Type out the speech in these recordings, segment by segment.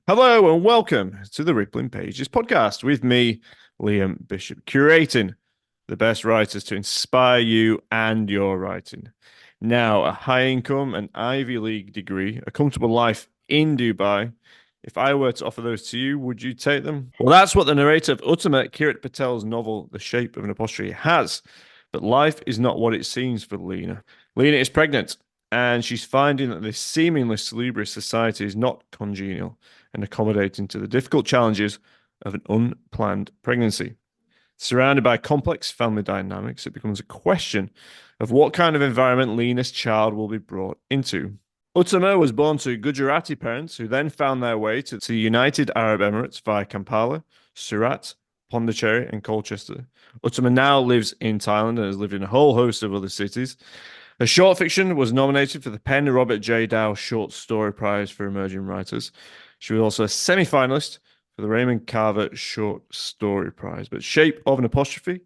Hello and welcome to the Rippling Pages podcast with me, Liam Bishop, curating the best writers to inspire you and your writing. Now, a high income, an Ivy League degree, a comfortable life in Dubai. If I were to offer those to you, would you take them? Well, that's what the narrator of Uttama Kirit Patel's novel, The Shape of an Apostrophe, has. But life is not what it seems for Lina. Lina is pregnant, and she's finding that this seemingly salubrious society is not congenial and accommodating to the difficult challenges of an unplanned pregnancy. Surrounded by complex family dynamics, it becomes a question of what kind of environment Lina's child will be brought into. Uttama was born to Gujarati parents who then found their way to the United Arab Emirates via Kampala, Surat, Pondicherry, and Colchester. Uttama now lives in Thailand and has lived in a whole host of other cities. Her short fiction was nominated for the Penn Robert J. Dau Short Story Prize for Emerging Writers. She was also a semi-finalist for the Raymond Carver Short Story Prize. But Shape of an Apostrophe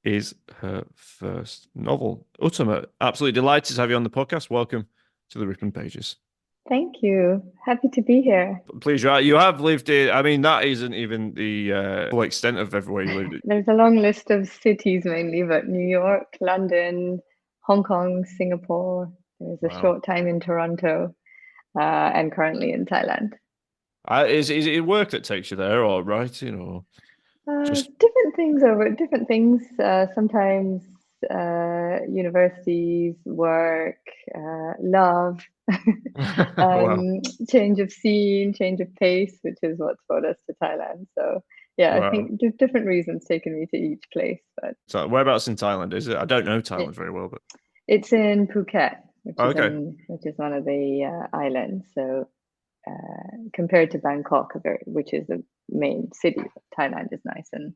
is her first novel. Uttama, absolutely delighted to have you on the podcast. Welcome to the Rippling Pages. Thank you. Happy to be here. Please, right, you have lived in, I mean, that isn't even the full extent of everywhere you lived. There's a long list of cities mainly, but New York, London, Hong Kong, Singapore. There's a Wow. short time in Toronto, and currently in Thailand. Is it work that takes you there, or writing, or just Different things over different things. Sometimes universities, work, love, wow, change of scene, change of pace, which is what's brought us to Thailand. So yeah, I wow. think different reasons taken me to each place, but So whereabouts in Thailand is it? I don't know it, Thailand very well, but it's in Phuket, okay. which is one of the islands. So compared to Bangkok, which is the main city of Thailand, is nice, and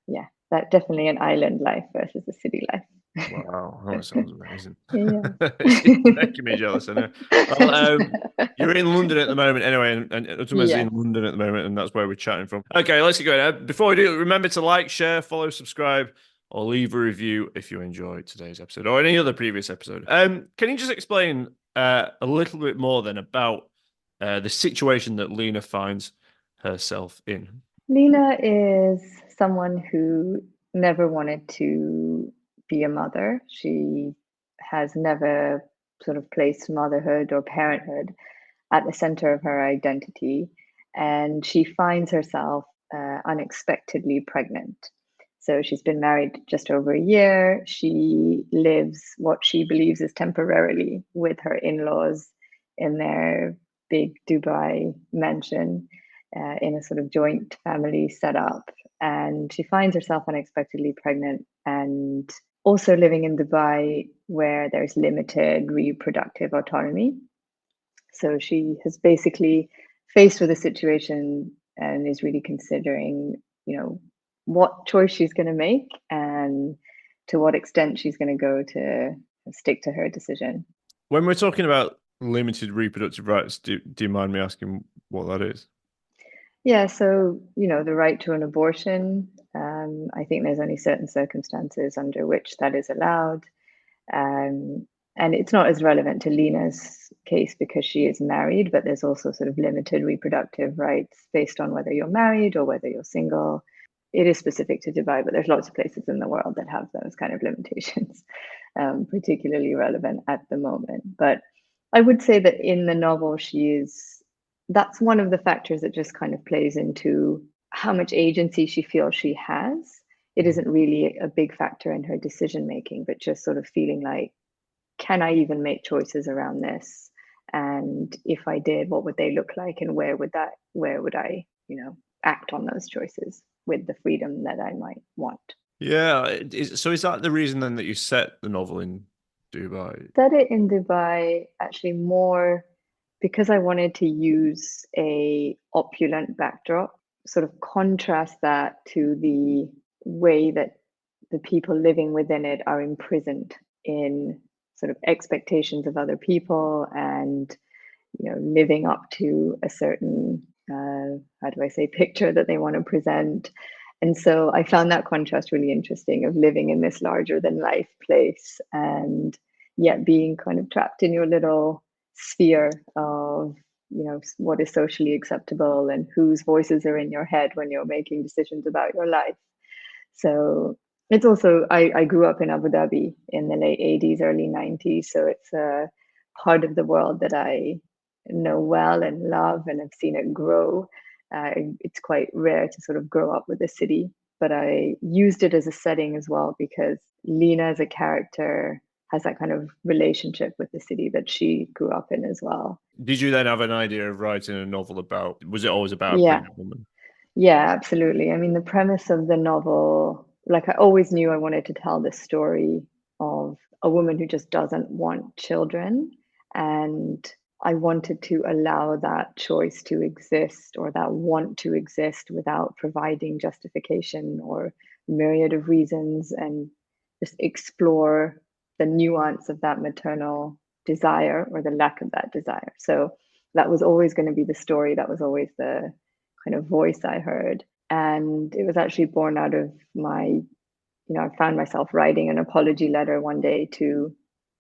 yeah, that definitely an island life versus a city life. Wow, oh, that sounds amazing. Yeah. It's making me jealous, I know. Well, you're in London at the moment anyway, and Utama's in Yes. London at the moment, and that's where we're chatting from. Okay, let's get going. Before we do, remember to like, share, follow, subscribe, or leave a review if you enjoyed today's episode or any other previous episode. Can you just explain a little bit more then about the situation that Lena finds herself in? Lina is someone who never wanted to be a mother. She has never sort of placed motherhood or parenthood at the center of her identity. And she finds herself unexpectedly pregnant. So she's been married just over a year. She lives what she believes is temporarily with her in laws in their big Dubai mansion in a sort of joint family setup. And she finds herself unexpectedly pregnant and also living in Dubai where there's limited reproductive autonomy. So she has basically faced with a situation and is really considering, what choice she's going to make and to what extent she's going to go to stick to her decision. When we're talking about limited reproductive rights, do you mind me asking what that is? Yeah, so, the right to an abortion, I think there's only certain circumstances under which that is allowed. Um, and it's not as relevant to Lina's case because she is married, but there's also sort of limited reproductive rights based on whether you're married or whether you're single. It is specific to Dubai, but there's lots of places in the world that have those kind of limitations, particularly relevant at the moment. But I would say that in the novel, that's one of the factors that just kind of plays into how much agency she feels she has. It isn't really a big factor in her decision making, but just sort of feeling like, can I even make choices around this? And if I did, what would they look like? And where would I, act on those choices with the freedom that I might want? Yeah. So is that the reason then that you set the novel in Dubai? Set it in Dubai actually more because I wanted to use a opulent backdrop, sort of contrast that to the way that the people living within it are imprisoned in sort of expectations of other people and living up to a certain how do I say picture that they want to present. And so I found that contrast really interesting of living in this larger than life place and yet being kind of trapped in your little sphere of what is socially acceptable and whose voices are in your head when you're making decisions about your life. So it's also, I grew up in Abu Dhabi in the late 80s, early 90s. So it's a part of the world that I know well and love and have seen it grow. It's quite rare to sort of grow up with a city, but I used it as a setting as well because Lina as a character has that kind of relationship with the city that she grew up in as well. Did you then have an idea of writing a novel about, was it always about a Yeah. pregnant woman? Yeah, absolutely. I mean, the premise of the novel, like I always knew I wanted to tell this story of a woman who just doesn't want children. And I wanted to allow that choice to exist or that want to exist without providing justification or myriad of reasons and just explore the nuance of that maternal desire or the lack of that desire. So that was always going to be the story. That was always the kind of voice I heard. And it was actually born out of I found myself writing an apology letter one day to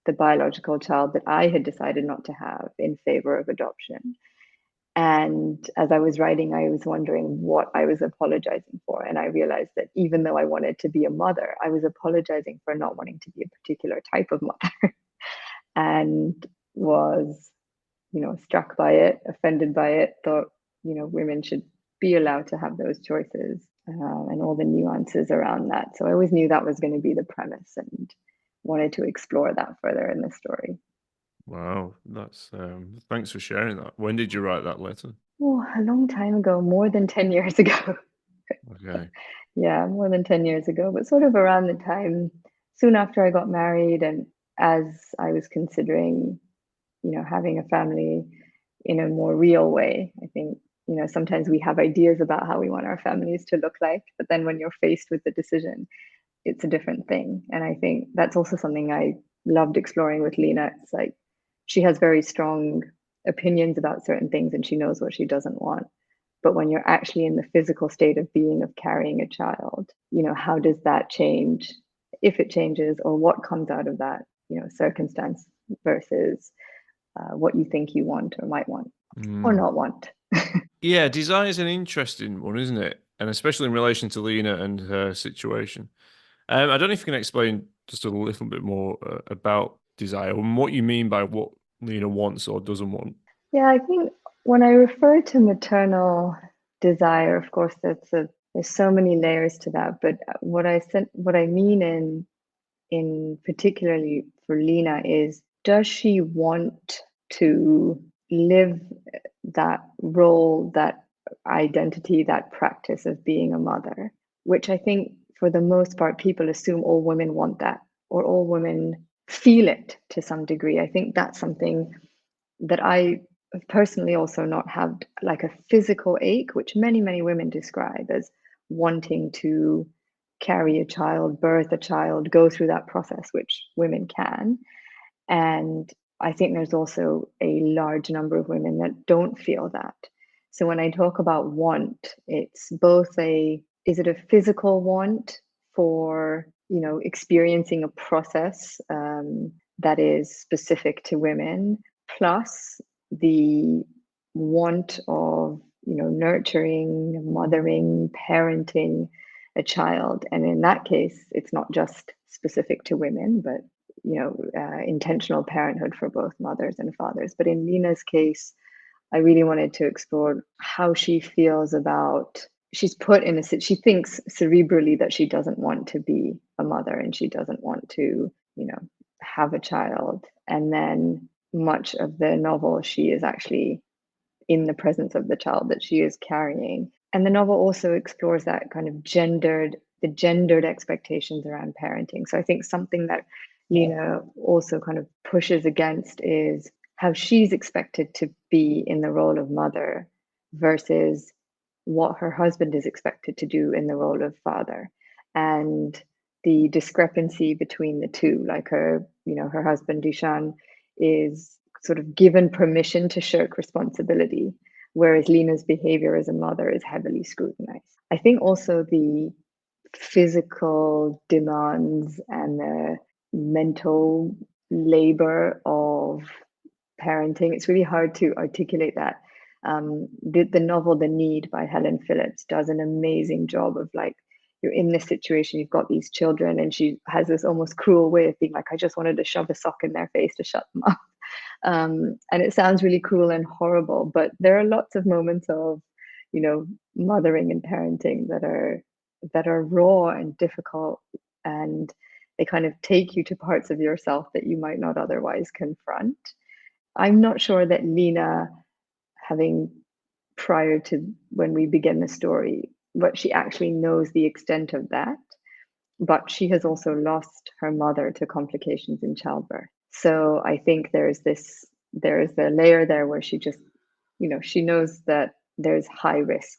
the biological child that I had decided not to have in favor of adoption. And as I was writing, I was wondering what I was apologizing for. And I realized that even though I wanted to be a mother, I was apologizing for not wanting to be a particular type of mother and was struck by it, offended by it, thought, women should be allowed to have those choices and all the nuances around that. So I always knew that was going to be the premise and wanted to explore that further in the story. Wow, that's thanks for sharing that. When did you write that letter? Oh, a long time ago, more than 10 years ago. Okay. Yeah, more than 10 years ago, but sort of around the time soon after I got married and as I was considering, having a family in a more real way. I think, sometimes we have ideas about how we want our families to look like, but then when you're faced with the decision, it's a different thing. And I think that's also something I loved exploring with Lina. It's like she has very strong opinions about certain things and she knows what she doesn't want. But when you're actually in the physical state of being, of carrying a child, how does that change, if it changes, or what comes out of that, circumstance versus what you think you want or might want or not want. Yeah, desire is an interesting one, isn't it? And especially in relation to Lena and her situation. I don't know if you can explain just a little bit more about desire and what you mean by what Lena wants or doesn't want. Yeah, I think when I refer to maternal desire, of course, there's so many layers to that. But what I mean in particularly for Lina is, does she want to live that role, that identity, that practice of being a mother, which I think for the most part, people assume all women want that or all women feel it to some degree. I think that's something that I personally also not have like a physical ache, which many women describe as wanting to carry a child, birth a child, go through that process, which women can. And I think there's also a large number of women that don't feel that. So when I talk about want, it's both is it a physical want for, experiencing a process that is specific to women, plus the want of, nurturing, mothering, parenting a child. And in that case, it's not just specific to women, but intentional parenthood for both mothers and fathers. But in Lina's case, I really wanted to explore how she feels about, she's put in she thinks cerebrally that she doesn't want to be a mother and she doesn't want to, have a child. And then much of the novel, she is actually in the presence of the child that she is carrying. And the novel also explores that kind of the gendered expectations around parenting. So I think something that Lina also kind of pushes against is how she's expected to be in the role of mother versus what her husband is expected to do in the role of father. And the discrepancy between the two, like her husband, Dishan, is sort of given permission to shirk responsibility, whereas Lina's behavior as a mother is heavily scrutinized. I think also the physical demands and the mental labor of parenting. It's really hard to articulate that. The novel The Need by Helen Phillips does an amazing job of like, you're in this situation, you've got these children, and she has this almost cruel way of being like, I just wanted to shove a sock in their face to shut them up. And it sounds really cruel and horrible, but there are lots of moments of, mothering and parenting that are raw and difficult, and they kind of take you to parts of yourself that you might not otherwise confront. I'm not sure that Lina, having prior to when we begin the story, but she actually knows the extent of that. But she has also lost her mother to complications in childbirth. So I think there's the layer there where she just, she knows that there's high risk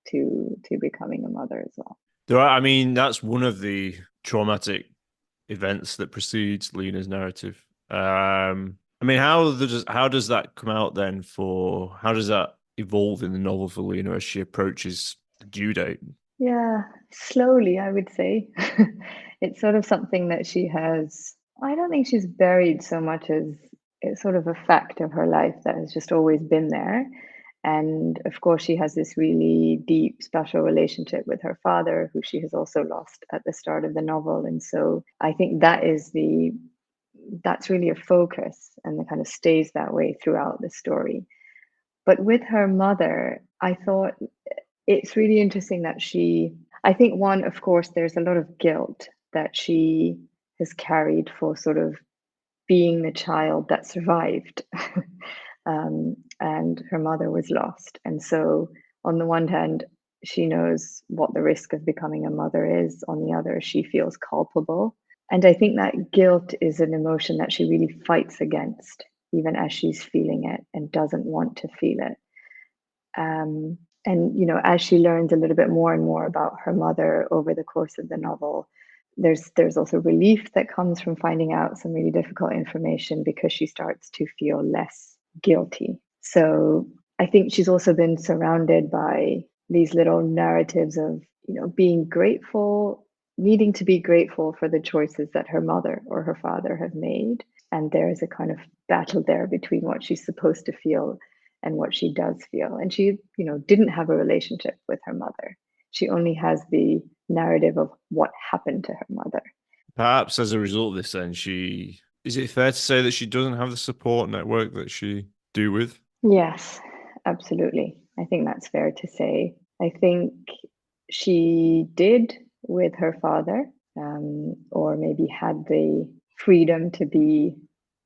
to becoming a mother as well. That's one of the traumatic events that precedes Lina's narrative. How does that come out then how does that evolve in the novel for Lina as she approaches the due date? Yeah, slowly, I would say. It's sort of something that I don't think she's buried so much as it's sort of a fact of her life that has just always been there. And of course, she has this really deep, special relationship with her father, who she has also lost at the start of the novel. And so I think that's really a focus, and it kind of stays that way throughout the story. But with her mother, I thought it's really interesting that I think one, of course, there's a lot of guilt that she has carried for sort of being the child that survived. And her mother was lost. And so, on the one hand, she knows what the risk of becoming a mother is. On the other, she feels culpable. And I think that guilt is an emotion that she really fights against, even as she's feeling it and doesn't want to feel it. And as she learns a little bit more and more about her mother over the course of the novel, there's also relief that comes from finding out some really difficult information, because she starts to feel less guilty. So I think she's also been surrounded by these little narratives of, being grateful, needing to be grateful for the choices that her mother or her father have made. And there's a kind of battle there between what she's supposed to feel and what she does feel. And she, didn't have a relationship with her mother. She only has the narrative of what happened to her mother. Perhaps as a result of this, then is it fair to say that she doesn't have the support network that she do with? Yes, absolutely. I think that's fair to say. I think she did with her father, or maybe had the freedom to be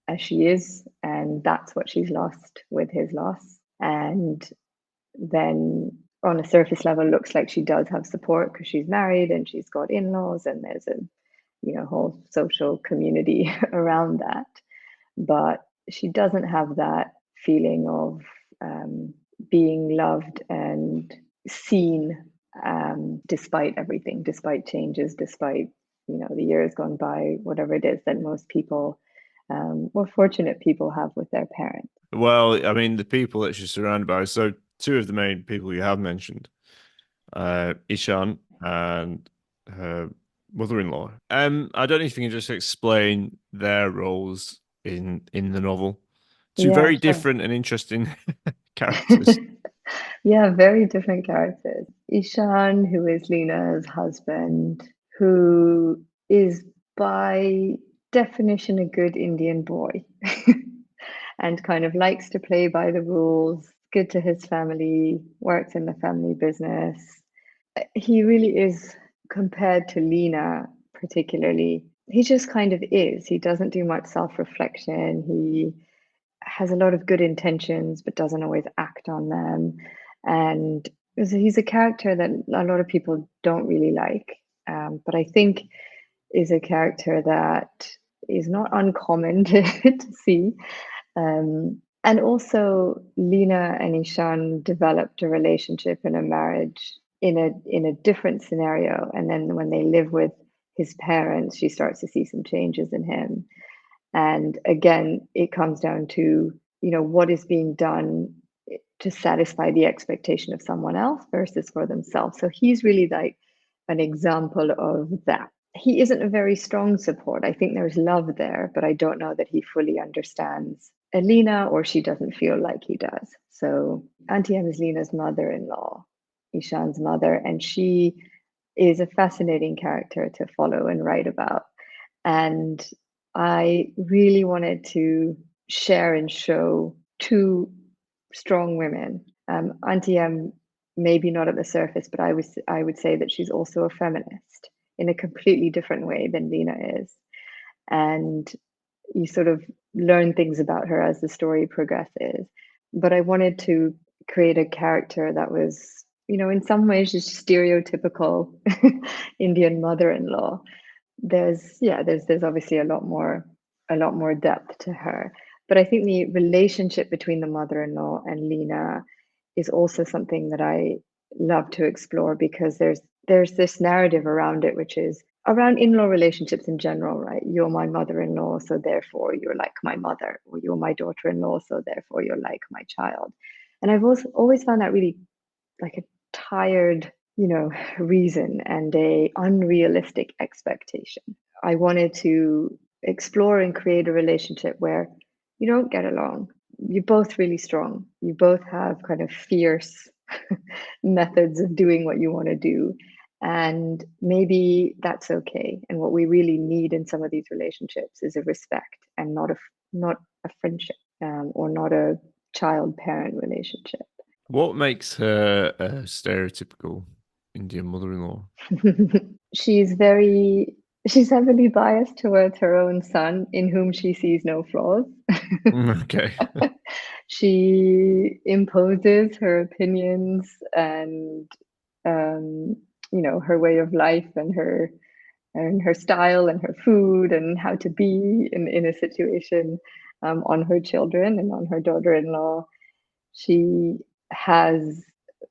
as she is, and that's what she's lost with his loss. And then on a surface level, looks like she does have support because she's married and she's got in-laws, and there's a whole social community around that. But she doesn't have that feeling of being loved and seen, despite everything, despite changes, despite the years gone by, whatever it is that most people, more fortunate people, have with their parents. Well, the people that she's surrounded by. So two of the main people you have mentioned, Ishan and her mother-in-law. I don't know if you can just explain their roles in the novel. Two Yeah, very sure. different and interesting characters. Yeah, very different characters. Ishan, who is Lina's husband, who is by definition a good Indian boy and kind of likes to play by the rules, good to his family, works in the family business. He really is, compared to Lina particularly, he just kind of is. He doesn't do much self-reflection. He has a lot of good intentions but doesn't always act on them. And he's a character that a lot of people don't really like, but I think is a character that is not uncommon to see. And also, Lina and Ishan developed a relationship and a marriage in a different scenario. And then when they live with his parents, she starts to see some changes in him. And again, it comes down to, what is being done to satisfy the expectation of someone else versus for themselves. So he's really like an example of that. He isn't a very strong support. I think there's love there, but I don't know that he fully understands Lina, or she doesn't feel like he does. So Auntie M is Lina's mother-in-law, Ishan's mother, and she is a fascinating character to follow and write about. And I really wanted to share and show two strong women. Auntie M, maybe not at the surface, but I would say that she's also a feminist in a completely different way than Lina is. And you sort of learn things about her as the story progresses. But I wanted to create a character that was, in some ways just stereotypical Indian mother-in-law. There's obviously a lot more depth to her. But I think the relationship between the mother-in-law and Lina is also something that I love to explore, because there's this narrative around it, which is around in-law relationships in general, right? You're my mother-in-law, so therefore you're like my mother, or you're my daughter-in-law, so therefore you're like my child. And I've also always found that really like a tired, reason and a unrealistic expectation. I wanted to explore and create a relationship where you don't get along. You're both really strong. You both have kind of fierce methods of doing what you want to do. And maybe that's okay. And what we really need in some of these relationships is a respect, and not a friendship, or not a child-parent relationship. What makes her a stereotypical Indian mother-in-law? she's very she's heavily biased towards her own son, in whom she sees no flaws. Okay. She imposes her opinions and, um, her way of life, and her style and her food and how to be in a situation, on her children and on her daughter-in-law. She has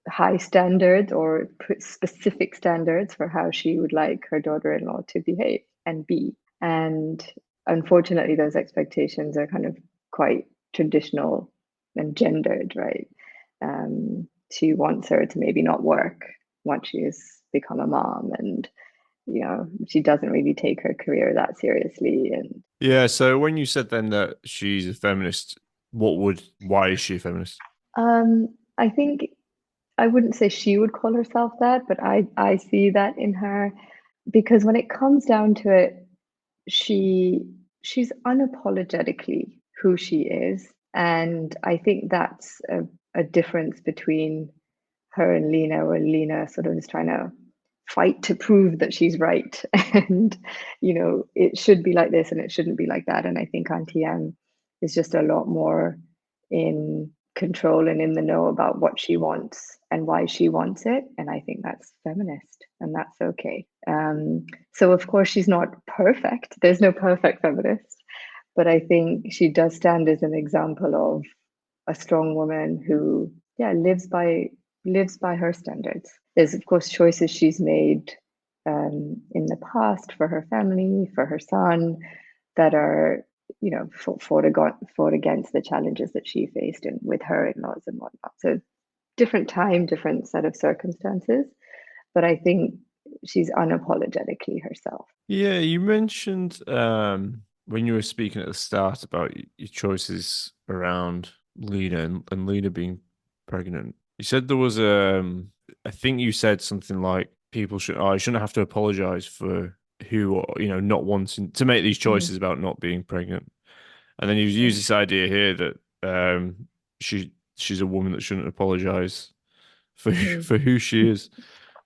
high standards, or specific standards for how she would like her daughter-in-law to behave and be. And unfortunately, those expectations are kind of quite traditional and gendered, right? She wants her to maybe not work once she's become a mom, and she doesn't really take her career that seriously. And Yeah, so when you said then that she's a feminist, why is she a feminist? I think I wouldn't say she would call herself that, but I see that in her, because when it comes down to it, she she's unapologetically who she is, and I think that's a difference between her and Lina, where Lina sort of is trying to fight to prove that she's right, and it should be like this and it shouldn't be like that. And I think Auntie M is just a lot more in control and in the know about what she wants and why she wants it. And I think that's feminist, and that's okay. So of course she's not perfect. There's no perfect feminist, but I think she does stand as an example of a strong woman who, yeah, lives by her standards. There's of course choices she's made, in the past, for her family, for her son, that are, fought against the challenges that she faced and with her in-laws and whatnot. So different time, different set of circumstances, but I think she's unapologetically herself. Yeah, you mentioned when you were speaking at the start about your choices around Lina and Lina being pregnant. You said there was I think you said something like I shouldn't have to apologize for who, not wanting to make these Mm, choices about not being pregnant. And then you use yeah. this idea here that she's a woman that shouldn't apologize for Mhm. for who she is.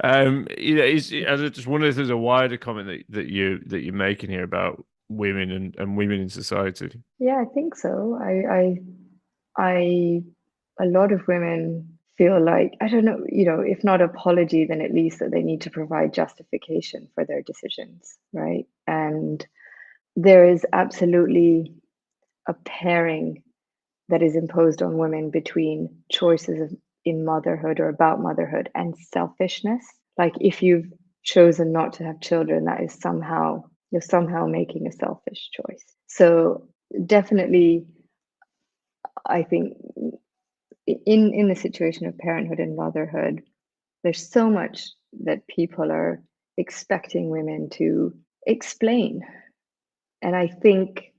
I just wonder if there's a wider comment that you're making here about women and women in society. Yeah, I think so. I A lot of women feel like, I don't know, if not apology, then at least that they need to provide justification for their decisions, right? And there is absolutely a pairing that is imposed on women between choices in motherhood or about motherhood and selfishness. Like if you've chosen not to have children, that is you're somehow making a selfish choice. So definitely, I think in the situation of parenthood and motherhood, there's so much that people are expecting women to explain. And I think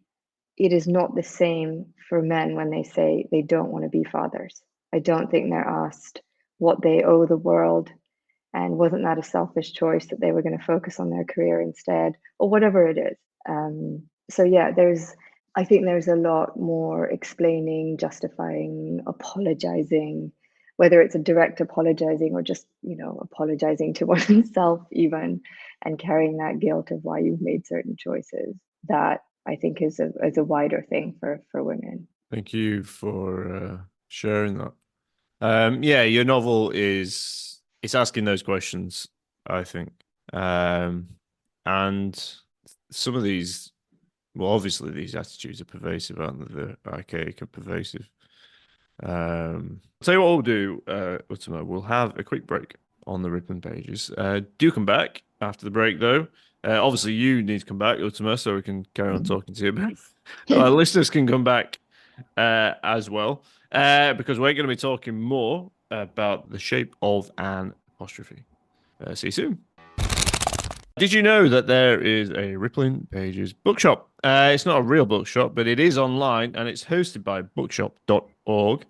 it is not the same for men when they say they don't want to be fathers. I don't think they're asked what they owe the world, and wasn't that a selfish choice that they were going to focus on their career instead, or whatever it is. So yeah, I think there's a lot more explaining, justifying, apologizing, whether it's a direct apologizing or just, apologizing to oneself even, and carrying that guilt of why you've made certain choices. That I think is a wider thing for women. Thank you for sharing that. Yeah, your novel it's asking those questions, I think. And some of these, well, obviously these attitudes are pervasive, aren't they? They're archaic and pervasive. I'll tell you what we'll do, Uttama. We'll have a quick break on the Rippling pages. Do come back after the break, though. Obviously, you need to come back, Uttama, so we can carry on talking to you. Our listeners can come back as well, because we're going to be talking more about the shape of an apostrophe. See you soon. Did you know that there is a Rippling Pages bookshop? It's not a real bookshop, but it is online and it's hosted by bookshop.org.uk.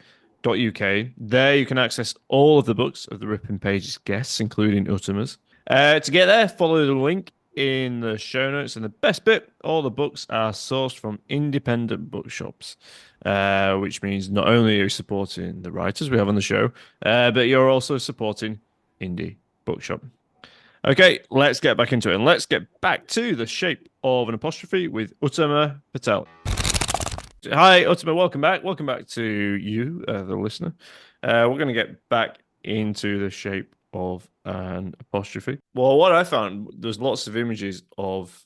There you can access all of the books of the Rippling Pages guests, including Uttama's. To get there, follow the link in the show notes. And the best bit, all the books are sourced from independent bookshops, which means not only are you supporting the writers we have on the show, but you're also supporting indie bookshop. Okay, let's get back into it, and let's get back to the shape of an apostrophe with Uttama Patel. Hi, Uttama. Welcome back. Welcome back to you, the listener. We're going to get back into the shape of an apostrophe. Well, what I found, there's lots of images of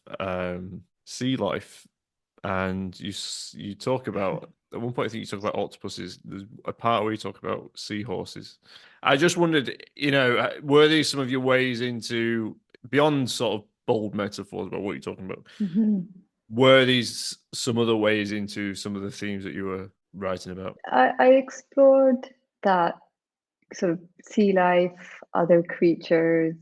sea life, and you talk about at one point. I think you talk about octopuses. There's a part where you talk about seahorses. I just wondered, were these some of your ways into beyond sort of bold metaphors about what you're talking about? Mm-hmm. Were these some other ways into some of the themes that you were writing about? I explored that sort of sea life, other creatures,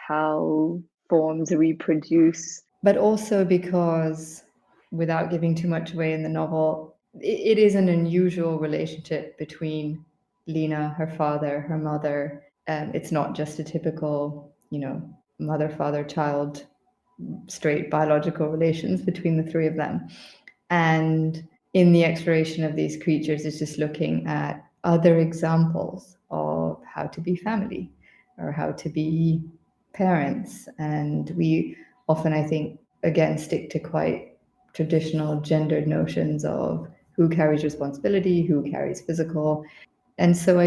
how forms reproduce, but also because, without giving too much away in the novel, it is an unusual relationship between Lina, her father, her mother. It's not just a typical, mother, father, child, straight biological relations between the three of them. And in the exploration of these creatures, it's just looking at other examples of how to be family or how to be parents. And we often, I think, again, stick to quite traditional gendered notions of who carries responsibility, who carries physical. And so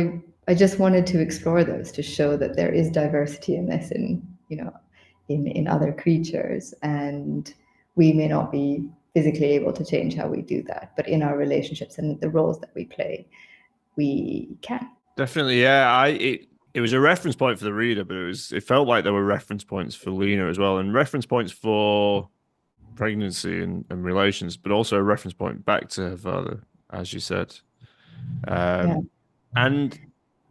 I just wanted to explore those to show that there is diversity in this, in other creatures, and we may not be physically able to change how we do that, but in our relationships and the roles that we play, we can. Definitely, yeah. It was a reference point for the reader, but it felt like there were reference points for Lina as well, and reference points for pregnancy and relations, but also a reference point back to her father, as you said. Yeah. And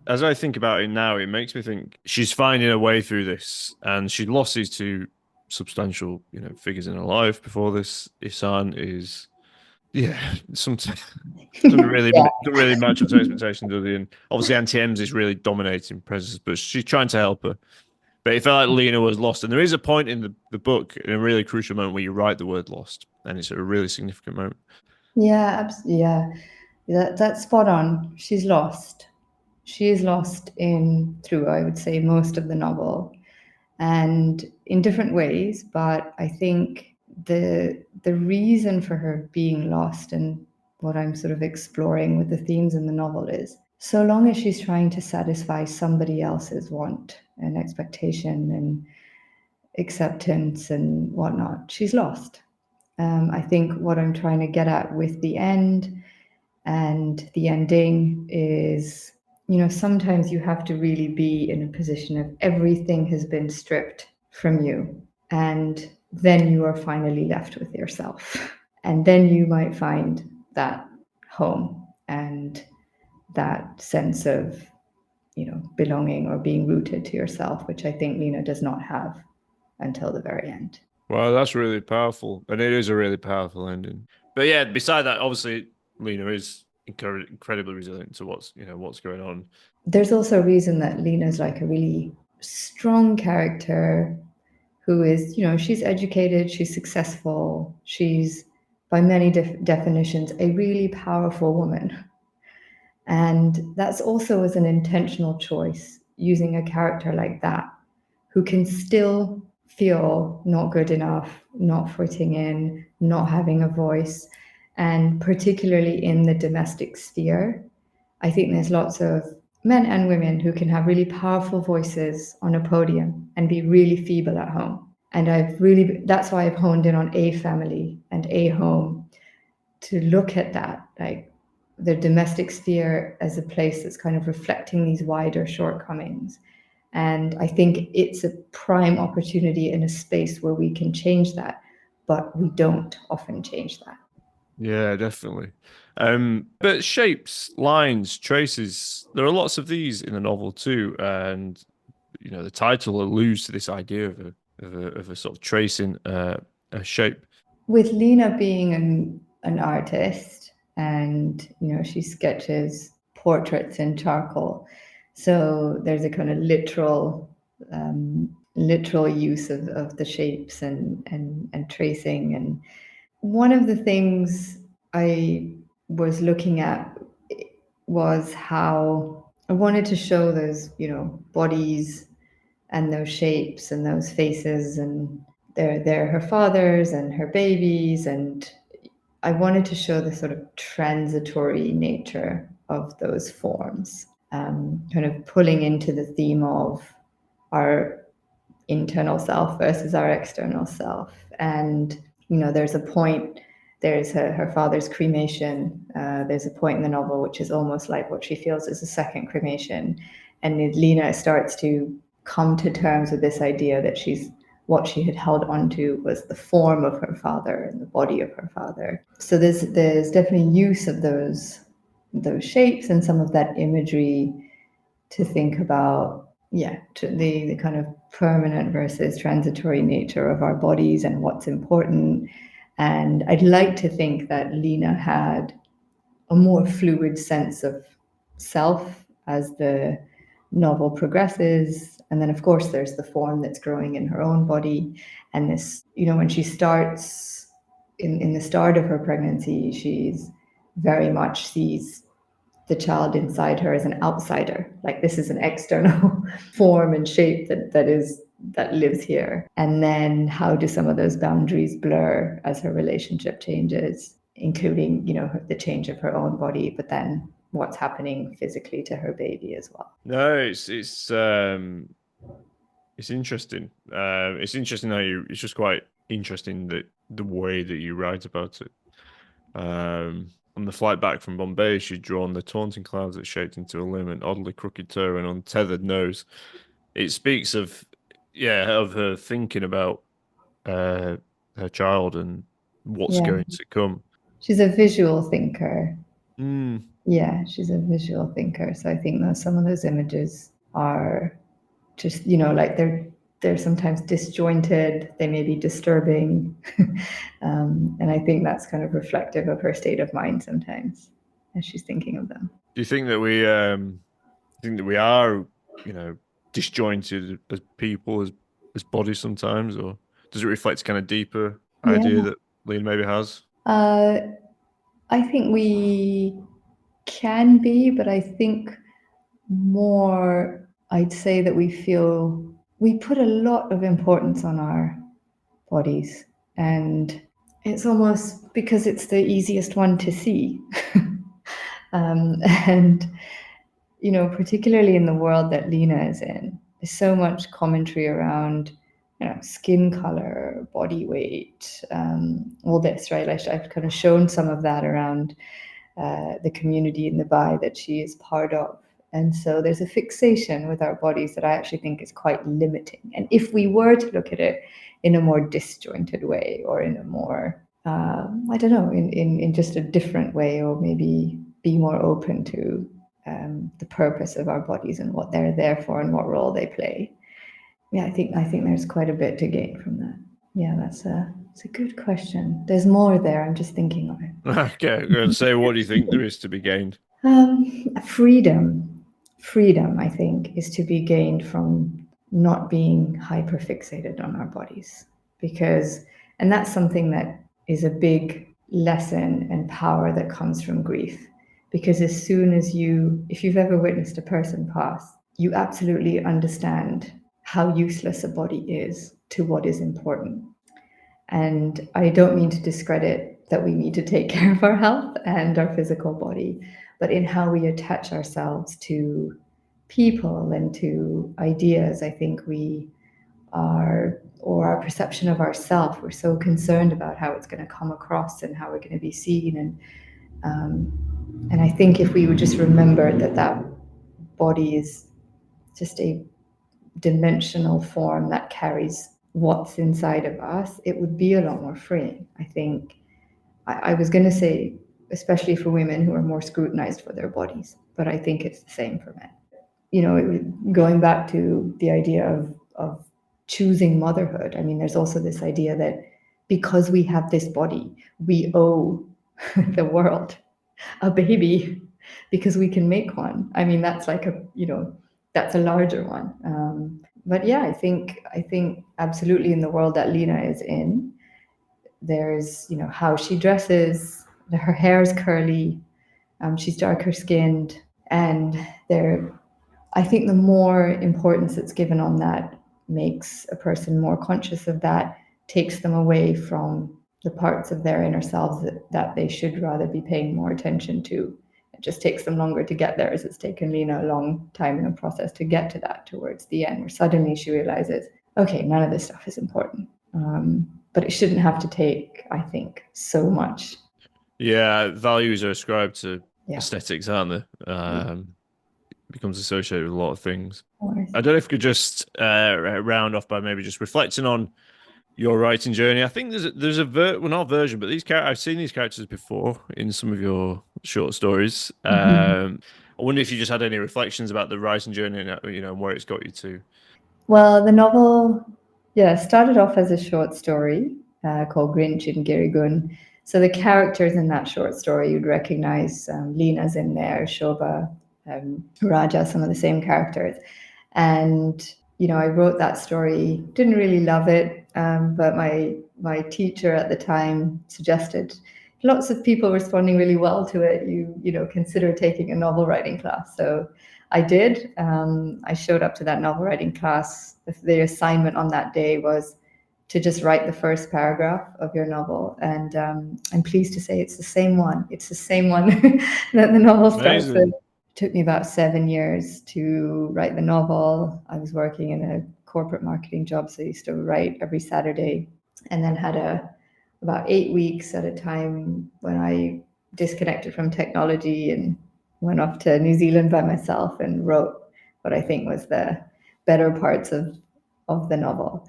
as I think about it now, it makes me think she's finding a way through this, and she lost these two substantial, figures in her life before this. Ihsan is, yeah, sometimes Yeah. doesn't really match up to expectations, does he? And obviously, Auntie Ems is really dominating presence, but she's trying to help her. But it felt like Lina was lost, and there is a point in the book, in a really crucial moment, where you write the word "lost," and it's a really significant moment. Yeah, yeah. That's spot on. She's lost. She is lost in through, I would say, most of the novel, and in different ways. But I think the reason for her being lost, and what I'm sort of exploring with the themes in the novel, is so long as she's trying to satisfy somebody else's want and expectation and acceptance and whatnot, she's lost. I think what I'm trying to get at with the end and the ending is, sometimes you have to really be in a position of everything has been stripped from you, and then you are finally left with yourself. And then you might find that home and that sense of, belonging or being rooted to yourself, which I think Lina does not have until the very end. Well, that's really powerful, and it is a really powerful ending. But yeah, beside that, obviously, Lena is incredibly resilient to what's going on. There's also a reason that Lina's like a really strong character who is, she's educated, she's successful, she's by many definitions a really powerful woman. And that's also as an intentional choice, using a character like that who can still feel not good enough, not fitting in, not having a voice, and particularly in the domestic sphere. I think there's lots of men and women who can have really powerful voices on a podium and be really feeble at home. And that's why I've honed in on a family and a home, to look at that, like the domestic sphere as a place that's kind of reflecting these wider shortcomings. And I think it's a prime opportunity in a space where we can change that, but we don't often change that. Yeah, definitely. But shapes, lines, traces, there are lots of these in the novel too, and the title alludes to this idea of a sort of tracing a shape. With Lina being an artist, and she sketches portraits in charcoal, so there's a kind of literal use of the shapes and tracing. And one of the things I was looking at was how I wanted to show those, bodies and those shapes and those faces, and they're her father's and her baby's, and I wanted to show the sort of transitory nature of those forms, kind of pulling into the theme of our internal self versus our external self. And there's a point, there's her father's cremation, there's a point in the novel which is almost like what she feels is a second cremation, and Lina starts to come to terms with this idea that what she had held onto was the form of her father and the body of her father. So there's definitely use of those shapes and some of that imagery to think about, to the kind of permanent versus transitory nature of our bodies and what's important. And I'd like to think that Lina had a more fluid sense of self as the novel progresses. And then, of course, there's the form that's growing in her own body. And this, when she starts in the start of her pregnancy, she's very much sees the child inside her as an outsider, like this is an external form and shape that lives here. And then how do some of those boundaries blur as her relationship changes, including the change of her own body, but then what's happening physically to her baby as well. No, it's interesting. It's interesting it's just quite interesting that the way that you write about it. On the flight back from Bombay, she'd drawn the taunting clouds that shaped into a limb, an oddly crooked toe, and untethered nose. It speaks of her thinking about uh, her child and what's Yeah, going to come. she's a visual thinker. Mm. Yeah, she's a visual thinker. So I think that some of those images are just, like they're sometimes disjointed, they may be disturbing. And I think that's kind of reflective of her state of mind sometimes as she's thinking of them. Do you think that we are, you know, disjointed as people, as bodies sometimes, or does it reflect a kind of deeper idea Yeah. that Lena maybe has? Uh, I think we can be, but I think more, I'd say that we put a lot of importance on our bodies, and it's almost because it's the easiest one to see. And particularly in the world that Lina is in, there's so much commentary around skin color, body weight, all this, right? I've kind of shown some of that around the community in the Bai that she is part of. And so there's a fixation with our bodies that I actually think is quite limiting. And if we were to look at it in a more disjointed way, or in a more, I don't know, in just a different way, or maybe be more open to the purpose of our bodies and what they're there for and what role they play. Yeah, I think there's quite a bit to gain from that. Yeah, that's it's a good question. There's more there. I'm just thinking of it. Okay, I'm going to say, what do you think there is to be gained? Freedom. Freedom, I think, is to be gained from not being hyper fixated on our bodies. Because, and that's something that is a big lesson and power that comes from grief. Because as soon as if you've ever witnessed a person pass, you absolutely understand how useless a body is to what is important. And I don't mean to discredit that we need to take care of our health and our physical body, but in how we attach ourselves to people and to ideas, I think we are, or our perception of ourself, we're so concerned about how it's going to come across and how we're going to be seen. And I think if we would just remember that that body is just a dimensional form that carries what's inside of us, it would be a lot more freeing. I think I was going to say, especially for women who are more scrutinized for their bodies, but I think it's the same for men. You know, going back to the idea of choosing motherhood, I mean, there's also this idea that because we have this body, we owe the world a baby because we can make one. I mean, that's like that's a larger one. But yeah, I think absolutely in the world that Lina is in, there's how she dresses, her hair is curly, she's darker skinned, and there, I think the more importance that's given on that makes a person more conscious of that, takes them away from the parts of their inner selves that they should rather be paying more attention to. It just takes them longer to get there, as it's taken Lina a long time in the process to get to that towards the end, where suddenly she realizes, okay, none of this stuff is important. But it shouldn't have to take, I think, so much. Yeah, values are ascribed to Yeah. aesthetics, aren't they? Becomes associated with a lot of things. Of course. I don't know if we could just round off by maybe just reflecting on your writing journey. I think well, not a version, but these characters, I've seen these characters before in some of your short stories. I wonder if you just had any reflections about the writing journey and and where it's got you to. Well, the novel, yeah, started off as a short story called Grinch in Girigun. So the characters in that short story, you'd recognize Lina's in there, Shobha, Raja, some of the same characters. And I wrote that story, didn't really love it, but my teacher at the time suggested, lots of people responding really well to it. Consider taking a novel writing class. So I did. I showed up to that novel writing class. The assignment on that day was to just write the first paragraph of your novel, and I'm pleased to say it's the same one. It's the same one that the novel starts with. Amazing. It took me about 7 years to write the novel. I was working in a corporate marketing job, so I used to write every Saturday, and then had about 8 weeks at a time when I disconnected from technology and went off to New Zealand by myself and wrote what I think was the better parts of the novel.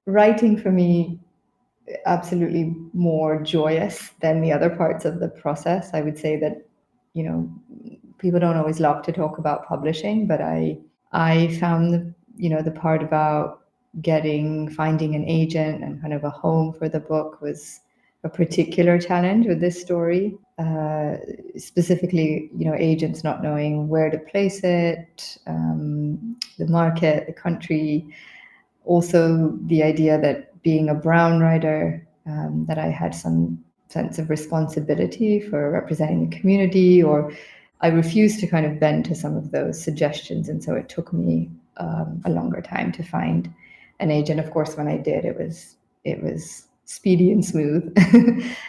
Writing for me, absolutely more joyous than the other parts of the process. I would say that, people don't always love to talk about publishing, but I found the part about finding an agent and kind of a home for the book was a particular challenge with this story. Specifically, agents not knowing where to place it, the market, the country. Also, the idea that being a brown writer, that I had some sense of responsibility for representing the community, or I refused to kind of bend to some of those suggestions. And so it took me a longer time to find an agent. Of course, when I did, it was speedy and smooth.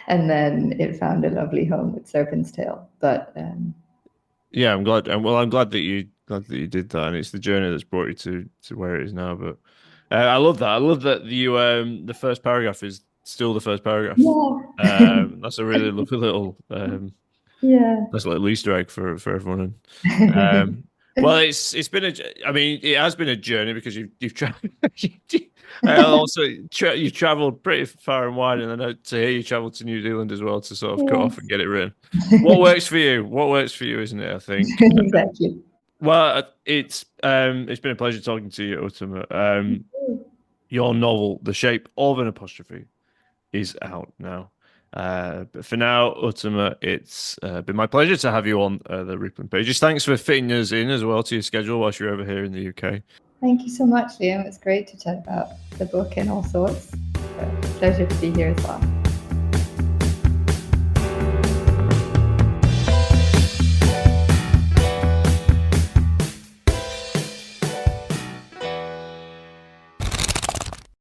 And then it found a lovely home with Serpent's Tail. But Yeah, I'm glad. Well, I'm glad that you did that, and it's the journey that's brought you to where it is now. But I love that. I love that the first paragraph is still the first paragraph. yeah, That's a really lovely little yeah. that's a little Easter egg for everyone. Well, it's been I mean, it has been a journey because you've traveled. Also, you've traveled pretty far and wide, and I know to hear you traveled to New Zealand as well to sort of cut off and Yes. get it written. What works for you? What works for you, isn't it? I think. Exactly. Well, it's been a pleasure talking to you, Uttama. your novel, The Shape of an Apostrophe, is out now. But for now, Uttama, it's been my pleasure to have you on the Rippling Pages. Thanks for fitting us in as well to your schedule whilst you're over here in the UK. Thank you so much, Liam. It's great to chat about the book and all sorts. Pleasure to be here as well.